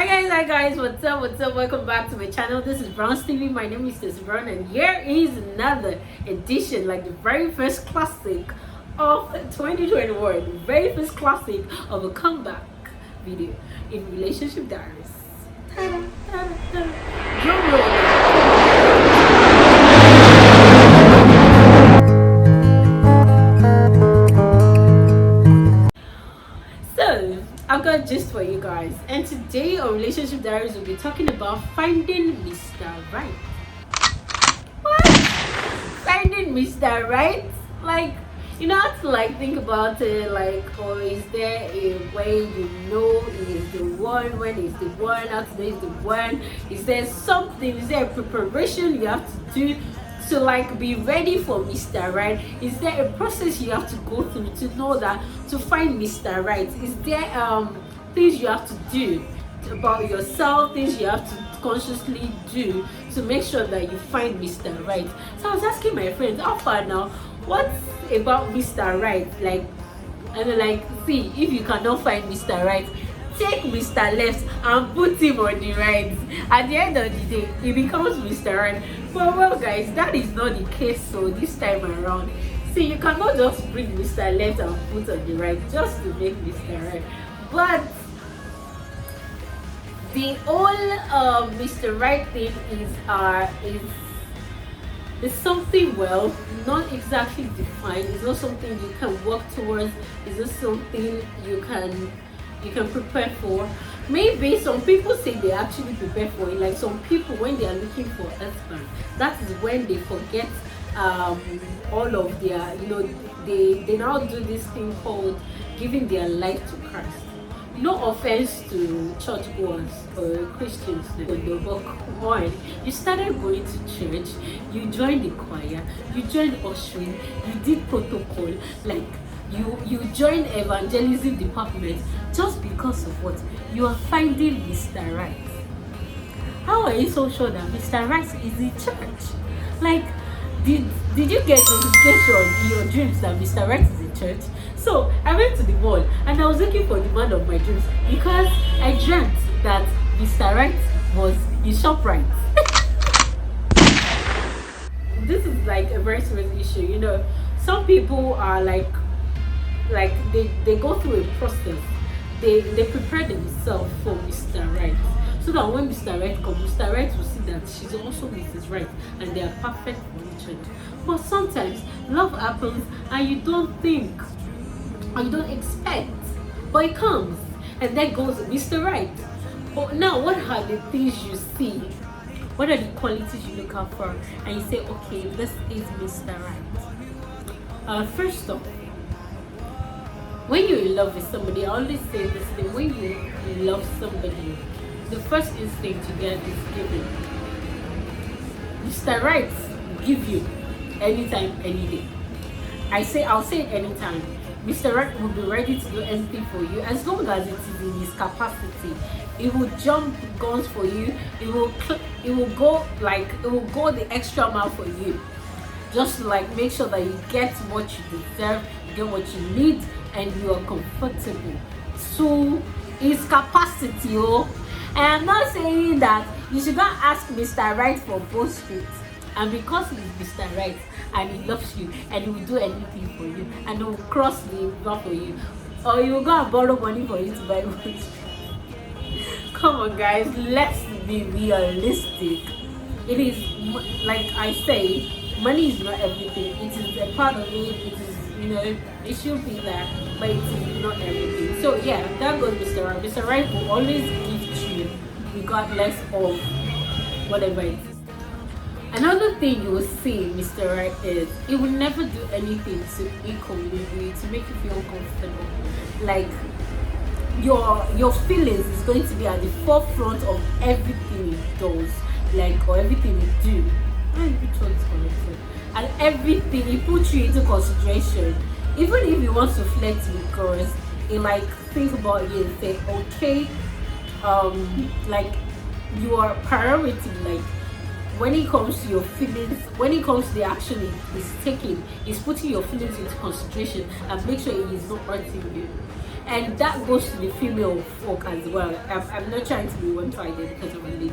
Hi guys, what's up? Welcome back to my channel. This is Brown's TV. My name is Stacey Brown, and here is another edition, like the very first classic of 2021, the very first classic of a comeback video in Relationship Diaries. Ta-da, ta-da, ta-da. Drum roll. So, I've got a gist for you guys, and today on Relationship Diaries we'll be talking about finding Mr. Right. What? Finding Mr. Right? Like, you know, have to like think about it, like, or is there a way you know he is the one, when is the one, how today is the one? Is there something, is there a preparation you have to do to like be ready for Mr. Right? Is there a process you have to go through to know that, to find Mr. Right? Is there things you have to do about yourself, things you have to consciously do to make sure that you find Mr. Right? So I was asking my friends, how far now? What's about Mr. Right? Like, and they're like, see, if you cannot find Mr. Right, take Mr. Left and put him on the right. At the end of the day, he becomes Mr. Right. Well, guys, that is not the case. So this time around, see, you cannot just bring Mr. Left and put on the right just to make Mr. Right. But the whole Mr. Right thing is something, well, not exactly defined. It's not something you can work towards. It's not something you can prepare for. Maybe some people say they actually prepare for it. Like some people, when they are looking for husband, that is when they forget all of their, they now do this thing called giving their life to Christ. No offense to churchgoers or Christians, but come on, you started going to church, you joined the choir, you joined ushering, you did protocol, like you joined evangelism department just because of what? You are finding Mr. Right. How are you so sure that Mr. Right is in church? Like, did you get notification in your dreams that Mr. Right is in church? So I went to the mall and I was looking for the man of my dreams because I dreamt that Mr. Right was in ShopRite. This is like a very serious issue. You know, some people are like they go through a process. They prepare themselves for Mr. Right, so that when Mr. Right comes, Mr. Right will see that she's also Mrs. Right and they are perfect for each other. But sometimes love happens and you don't think, and you don't expect, but it comes, and there goes Mr. Right. But now, what are the things you see? What are the qualities you look out for, and you say, okay, this is Mr. Right? First off, when you're in love with somebody, I always say this thing: when you love somebody, the first instinct you get is giving. Mr. Right will give you anytime, any day. I'll say it anytime. Mr. Right will be ready to do anything for you as long as it is in his capacity. He will jump guns for you. It will go the extra mile for you. Just to like make sure that you get what you deserve, you get what you need, and you are comfortable. So his capacity, oh. And I'm not saying that you should not ask Mr. Right for both streets. And because he's Mr. Right and he loves you and he will do anything for you and he will cross the river for you, or he will go and borrow money for you to buy food. Come on, guys, let's be realistic. It is, like I say, money is not everything. It is a part of it. It is, it should be there, but it is not everything. So yeah, that goes Mr. Right. Mr. Right will always gift you regardless of whatever it is. Another thing you will see Mr. Right is he will never do anything to inconvenience you, to make you feel uncomfortable. Like your feelings is going to be at the forefront of everything he does, like, or everything he do. Which one is connected? And everything he puts you into consideration. Even if he wants to flirt with girls, he like think about you and say, okay, like you are priority, like when it comes to your feelings, when it comes to the action it is taking, is putting your feelings into consideration and make sure it is not hurting you. And that goes to the female folk as well. I'm not trying to be one-sided because I'm a lady,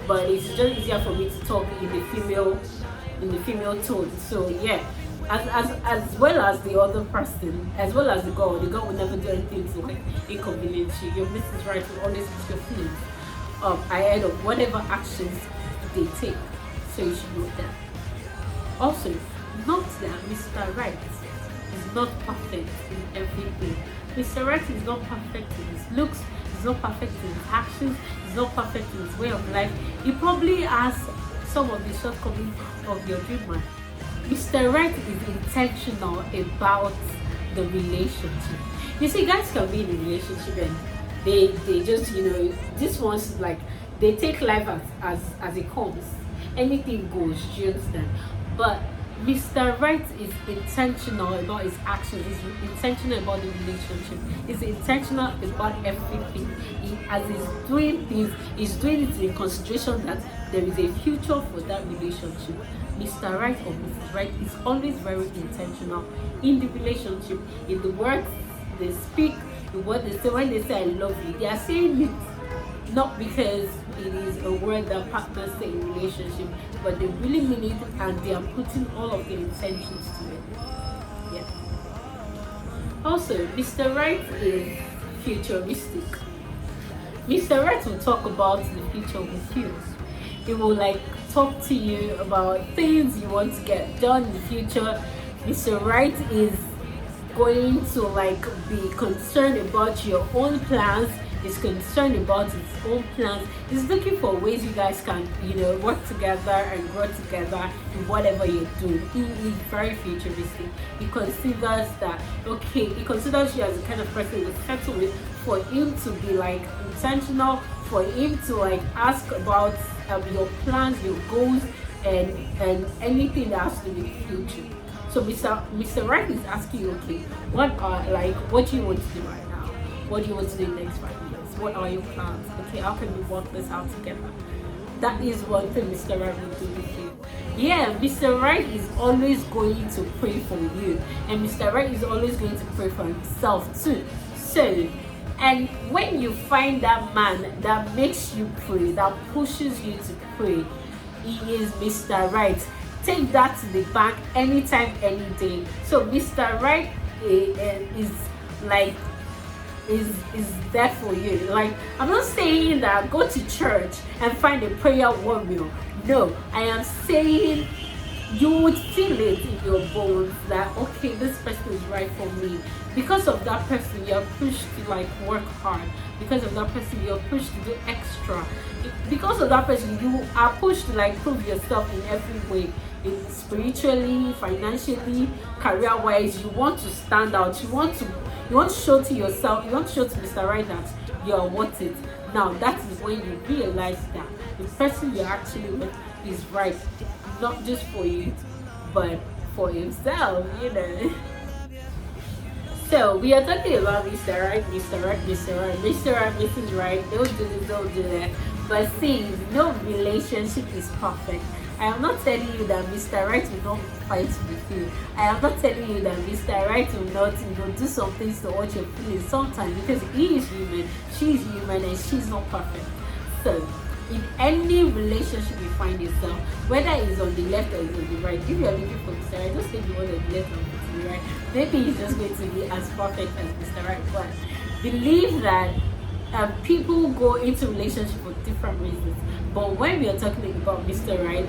but it's just easier for me to talk in the female tone. So yeah, as well as the other person, as well as the girl will never do anything to like inconvenience you. Your Mrs. Right will always put your feelings ahead of whatever actions they take. So you should know that. Also, not that Mr. Right is not perfect in everything. Mr. Right is not perfect in his looks, he's not perfect in his actions, he's not perfect in his way of life. He probably has some of the shortcomings of your dream man. Mr. Right is intentional about the relationship. You see, guys can be in a relationship and they just, this one's like, they take life as it comes. Anything goes, do you understand? But Mr. Right is intentional about his actions, he's intentional about the relationship, he's intentional about everything. As he's doing things, he's doing it in consideration that there is a future for that relationship. Mr. Right or Mrs. Right is always very intentional in the relationship, in the words they speak, in what they say. When they say I love you, they are saying it not because it is a word that partners say in relationship, but they really mean it and they are putting all of their intentions to it. Yeah. Also, Mr. Right is futuristic. Mr. Right will talk about the future with you. He will like talk to you about things you want to get done in the future. Mr. Right is going to like be concerned about your own plans. Is concerned about his own plans. He's looking for ways you guys can, work together and grow together in whatever you're doing. He is very futuristic. He considers that, he considers you as the kind of person you settle with, for him to be like intentional, for him to like ask about your plans, your goals, and anything that has to do with the future. So Mr. Right is asking you, what do you want to do right now? What do you want to do in the next 5 years? What are your plans? Okay, how can we work this out together? That is one thing Mr. Right will do with you. Yeah, Mr. Right is always going to pray for you, and Mr. Right is always going to pray for himself too. So, and when you find that man that makes you pray, that pushes you to pray, he is Mr. Right. Take that to the bank anytime, any day. So Mr. Right is like is there for you. Like, I'm not saying that go to church and find a prayer warrior. No, I am saying you would feel it in your bones that okay, this person is right for me. Because of that person, you're pushed to like work hard. Because of that person, you're pushed to do extra. Because of that person, you are pushed to like prove yourself in every way. Spiritually, financially, career-wise, you want to stand out. You want to show to yourself, you want to show to Mr. Right that you are worth it. Now that is when you realize that the person you're actually with is right, not just for you, but for himself, So we are talking about Mr. Right, Mr. Right, Mr. Right, Mr. Right, Mrs. Right. Don't do this, don't do that. But see, no relationship is perfect. I am not telling you that Mr. Right will not fight with you. I am not telling you that Mr. Right will not do some things to hurt your feelings sometimes, because he is human, she is human, and she's not perfect. So, in any relationship you find yourself, whether it's on the left or it's on the right, if you're looking for Mr. Right, just take the one on the left or the right. Maybe he's just going to be as perfect as Mr. Right, but believe that people go into relationships for different reasons. But when we are talking about Mr. Right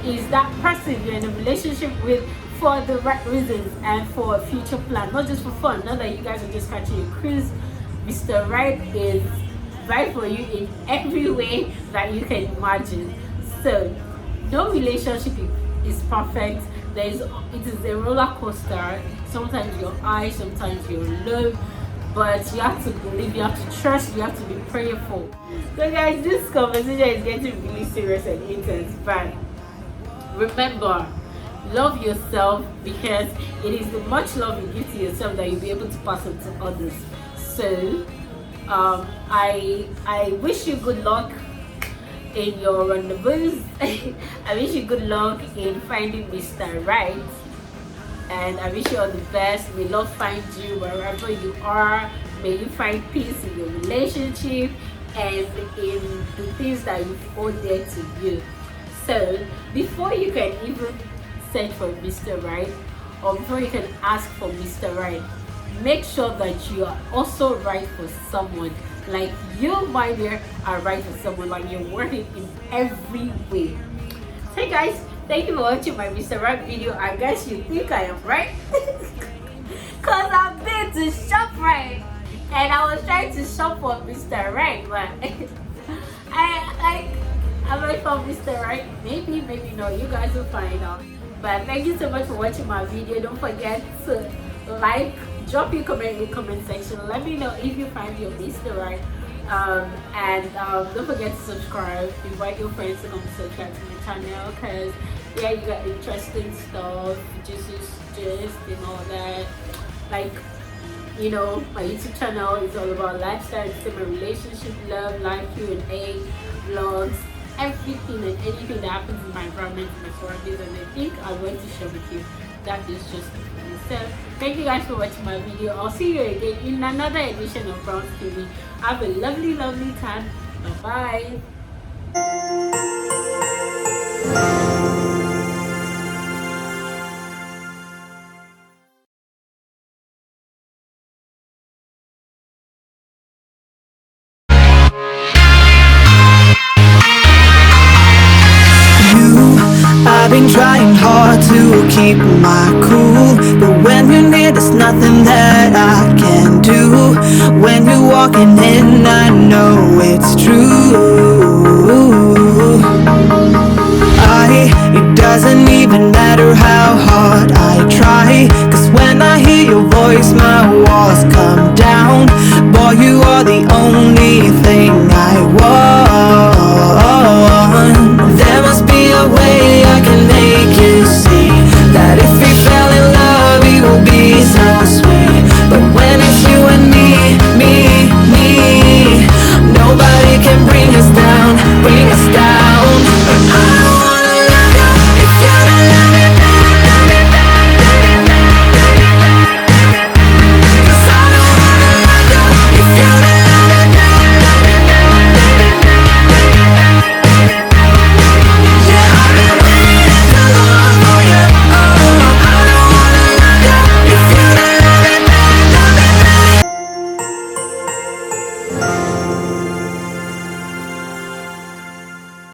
is that person you're in a relationship with for the right reasons and for a future plan, not just for fun. Not that you guys are just catching a cruise. Mr. Right is right for you in every way that you can imagine. So no relationship is perfect. It is a roller coaster. Sometimes you're high, sometimes you're low. But you have to believe, you have to trust, you have to be prayerful. So guys, this conversation is getting really serious and intense. But remember, love yourself, because it is the much love you give to yourself that you'll be able to pass on to others. So I wish you good luck. in your rendezvous. I wish you good luck in finding Mr. Right, and I wish you all the best. May Lord find you wherever you are. May you find peace in your relationship and in the things that you hold dear to you. So before you can even search for Mr. Right, or before you can ask for Mr. Right, make sure that you are also right for someone. Like you, my dear, are right for someone. Like you're working in every way. Hey guys, thank you for watching my Mr. Right video. I guess you think I am right, cause I've been to ShopRite and I was trying to shop for Mr. Right, but I'm right for Mr. Right. Maybe, maybe no. You guys will find out. But thank you so much for watching my video. Don't forget to like, drop your comment in the comment section. Let me know if you find your Mr. Right. And don't forget to subscribe. Invite your friends to come subscribe to my channel, because yeah, you got interesting stuff, just and all that. Like, you know, my YouTube channel is all about lifestyle, entertainment, relationship, love, life, Q&A, vlogs, everything and anything that happens in my environment, in my surroundings, and I think I'm going to share with you. That is just it. So thank you guys for watching my video. I'll see you again in another edition of Brown's TV. Have a lovely time. Bye bye. I've been trying hard to keep my cool, but when you're near, there's nothing that I can do. When you're walking in, I know it's true. It doesn't even matter how hard I try, 'cause when I hear your voice, my walls come down. Boy, you are the only